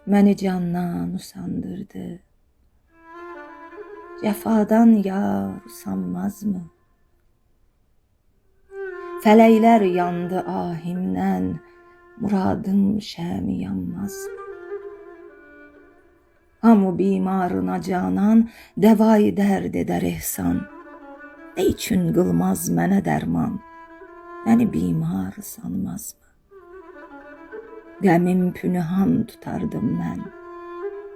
Məni candan usandırdı. Cəfadan yar usanmazmı? Fələklər yandı ahimdən, muradım şəmi yanmazmı? Hamı bimarına canan, dəvayı dərd edər ehsan. Ne üçün qılmaz mənə dərman, məni bimar sanmazmı? Qəmin pünhan tutardım mən,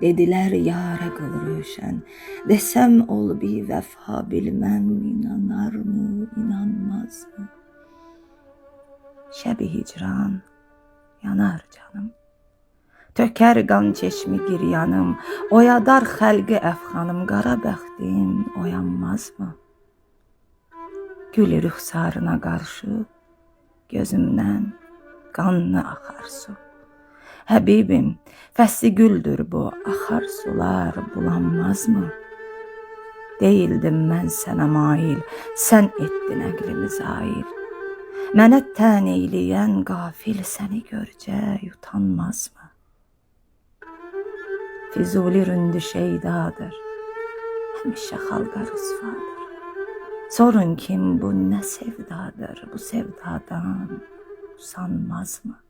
dedilər yarə qıl rövşən. Desəm ol bi vəfa bilməm, inanarmı, inanmazmı? Şəbi hicran yanar canım, tökər qan çeşmi giryanım, oyadar xəlqi əfxanım, qara bəxtim oyanmazmı? Gül rüxsarına qarşı gözümdən qanlı axar su. Həbibim, fəsli güldür bu, axar sular bulanmazmı? Deyildim mən sənə mail, sən etdin əqlimi zail. Mənə tən eyləyən qafil səni görcə utanmazmı? Füzuli ründü şeydadır, həmişə xalqa rüsvadır. Sorun kim bu nə sevdadır, bu sevdadan usanmazmı?